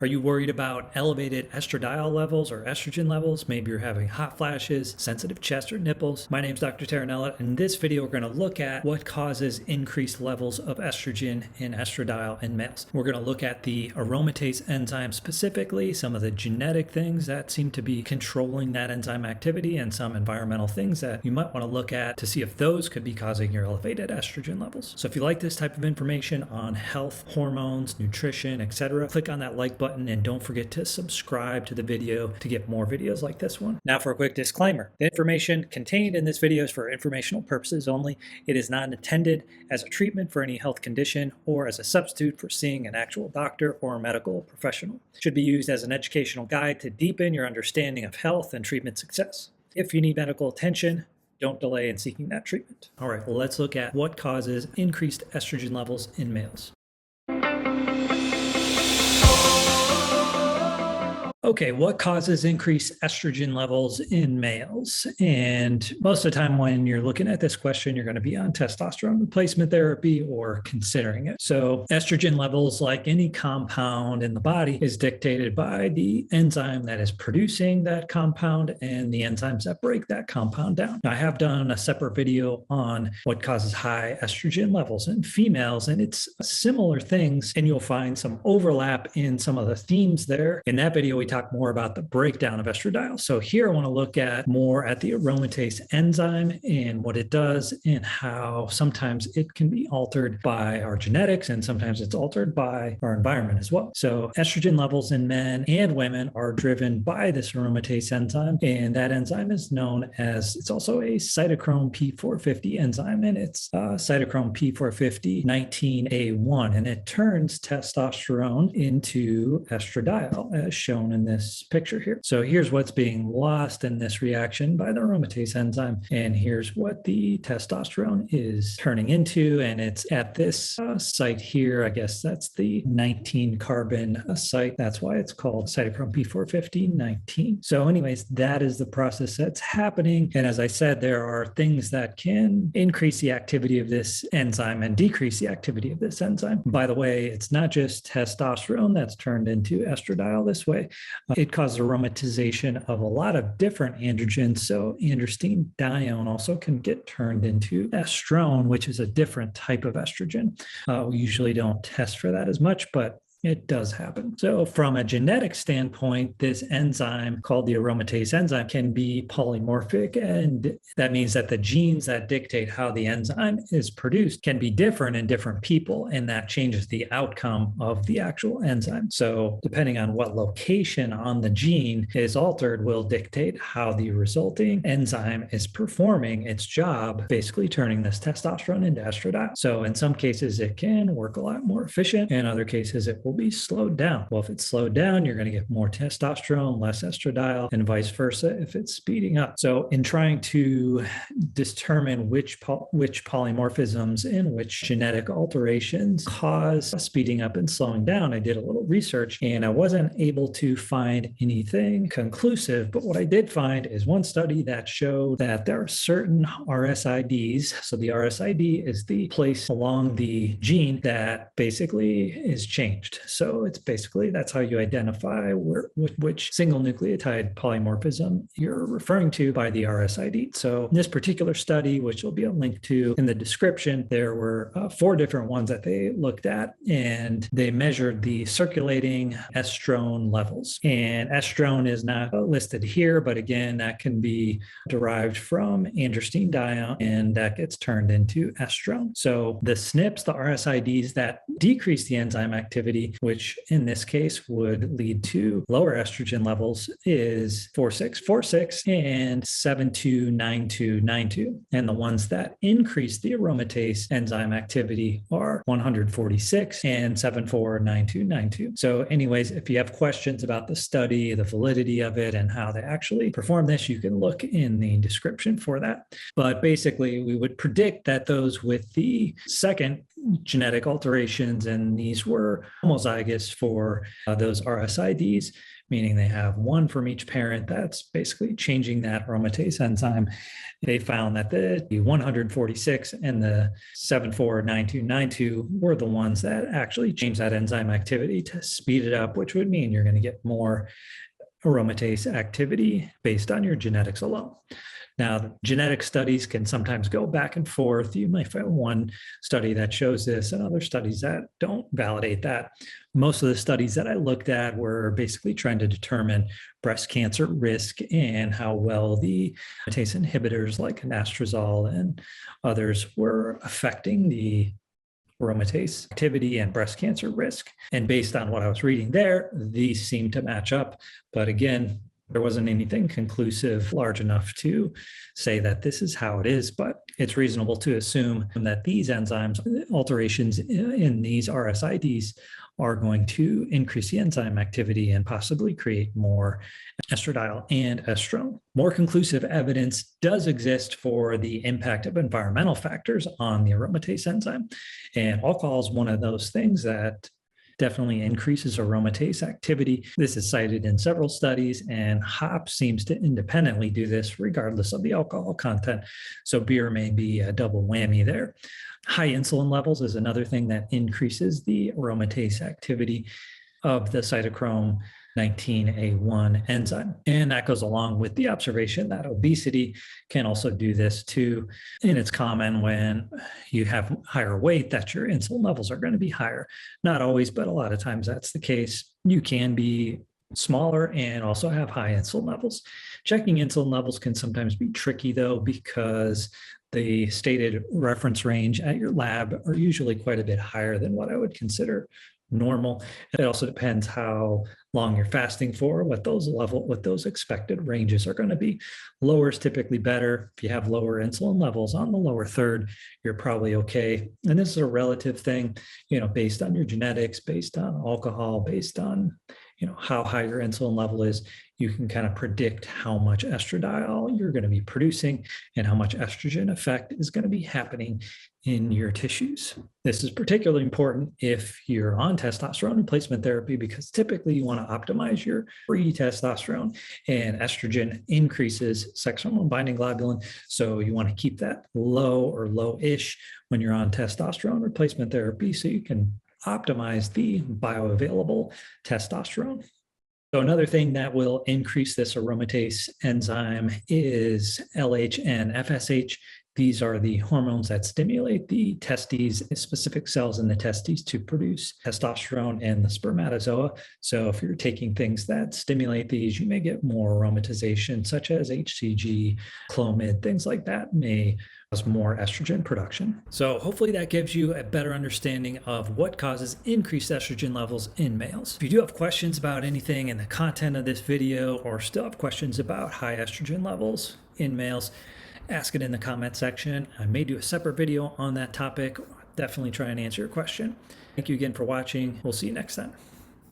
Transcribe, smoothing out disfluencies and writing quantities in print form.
Are you worried about elevated estradiol levels or estrogen levels? Maybe you're having hot flashes, sensitive chest or nipples. My name is Dr. Taranella. In this video, we're going to look at what causes increased levels of estrogen and estradiol in males. We're going to look at the aromatase enzyme specifically, some of the genetic things that seem to be controlling that enzyme activity, and some environmental things that you might want to look at to see if those could be causing your elevated estrogen levels. So if you like this type of information on health, hormones, nutrition, etc., click on that like button and don't forget to subscribe to the video to get more videos like this one. Now for a quick disclaimer. The information contained in this video is for informational purposes only. It is not intended as a treatment for any health condition or as a substitute for seeing an actual doctor or a medical professional. It should be used as an educational guide to deepen your understanding of health and treatment success. If you need medical attention, don't delay in seeking that treatment. All right, well, let's look at what causes increased estrogen levels in males. Okay, what causes increased estrogen levels in males? And most of the time when you're looking at this question, you're going to be on testosterone replacement therapy or considering it. So estrogen levels, like any compound in the body, is dictated by the enzyme that is producing that compound and the enzymes that break that compound down. Now, I have done a separate video on what causes high estrogen levels in females, and it's similar things, and you'll find some overlap in some of the themes there. In that video, we talk more about the breakdown of estradiol. So here I want to look at more at the aromatase enzyme and what it does and how sometimes it can be altered by our genetics and sometimes it's altered by our environment as well. So estrogen levels in men and women are driven by this aromatase enzyme, and that enzyme is known as, it's also a cytochrome P450 enzyme, and it's cytochrome P450 19A1, and it turns testosterone into estradiol as shown in this picture here. So here's what's being lost in this reaction by the aromatase enzyme, and here's what the testosterone is turning into, and it's at this site here. I guess that's the 19 carbon site. That's why it's called cytochrome P450 19. So anyways, that is the process that's happening, and as I said, there are things that can increase the activity of this enzyme and decrease the activity of this enzyme. By the way, it's not just testosterone that's turned into estradiol this way. It causes aromatization of a lot of different androgens. So androstenedione also can get turned into estrone, which is a different type of estrogen. We usually don't test for that as much, but it does happen. So from a genetic standpoint, this enzyme called the aromatase enzyme can be polymorphic, and that means that the genes that dictate how the enzyme is produced can be different in different people, and that changes the outcome of the actual enzyme. So depending on what location on the gene is altered will dictate how the resulting enzyme is performing its job, basically turning this testosterone into estradiol. So in some cases, it can work a lot more efficient. In other cases, it will be slowed down. Well, if it's slowed down, you're going to get more testosterone, less estradiol, and vice versa if it's speeding up. So in trying to determine which polymorphisms and which genetic alterations cause speeding up and slowing down, I did a little research and I wasn't able to find anything conclusive, but what I did find is one study that showed that there are certain RSIDs. So the RSID is the place along the gene that basically is changed. So it's basically, that's how you identify which single nucleotide polymorphism you're referring to by the RSID. So in this particular study, which will be a link to in the description, there were 4 different ones that they looked at, and they measured the circulating estrone levels. And estrone is not listed here, but again, that can be derived from androstenedione, and that gets turned into estrone. So the SNPs, the RSIDs that decrease the enzyme activity, which in this case would lead to lower estrogen levels, is 4646 and 729292. And the ones that increase the aromatase enzyme activity are 146 and 749292. So anyways, if you have questions about the study, the validity of it, and how they actually perform this, you can look in the description for that. But basically, we would predict that those with the second genetic alterations, and these were almost homozygous for those RSIDs, meaning they have one from each parent that's basically changing that aromatase enzyme. They found that the 146 and the 749292 were the ones that actually changed that enzyme activity to speed it up, which would mean you're going to get more aromatase activity based on your genetics alone. Now, genetic studies can sometimes go back and forth. You might find one study that shows this and other studies that don't validate that. Most of the studies that I looked at were basically trying to determine breast cancer risk and how well the aromatase inhibitors like anastrozole and others were affecting the aromatase activity and breast cancer risk. And based on what I was reading there, these seem to match up. But again, there wasn't anything conclusive large enough to say that this is how it is, but it's reasonable to assume that these enzymes, alterations in these RSIDs, are going to increase the enzyme activity and possibly create more estradiol and estrone. More conclusive evidence does exist for the impact of environmental factors on the aromatase enzyme. And alcohol is one of those things that definitely increases aromatase activity. This is cited in several studies, and hops seems to independently do this regardless of the alcohol content. So beer may be a double whammy there. High insulin levels is another thing that increases the aromatase activity of the cytochrome 19A1 enzyme. And that goes along with the observation that obesity can also do this too. And it's common when you have higher weight that your insulin levels are going to be higher. Not always, but a lot of times that's the case. You can be smaller and also have high insulin levels. Checking insulin levels can sometimes be tricky though, because the stated reference range at your lab are usually quite a bit higher than what I would consider normal. It also depends how long you're fasting for, what those expected ranges are going to be. Lower is typically better. If you have lower insulin levels on the lower third, you're probably okay. And this is a relative thing, based on your genetics, based on alcohol, based on how high your insulin level is. You can kind of predict how much estradiol you're going to be producing and how much estrogen effect is going to be happening in your tissues. This is particularly important if you're on testosterone replacement therapy, because typically you want to optimize your free testosterone, and estrogen increases sex hormone binding globulin. So you want to keep that low or low-ish when you're on testosterone replacement therapy so you can optimize the bioavailable testosterone. So another thing that will increase this aromatase enzyme is LH and FSH. These are the hormones that stimulate the testes, specific cells in the testes, to produce testosterone and the spermatozoa. So if you're taking things that stimulate these, you may get more aromatization, such as HCG, Clomid, things like that may cause more estrogen production. So hopefully that gives you a better understanding of what causes increased estrogen levels in males. If you do have questions about anything in the content of this video, or still have questions about high estrogen levels in males, ask it in the comment section. I may do a separate video on that topic. Definitely try and answer your question. Thank you again for watching. We'll see you next time.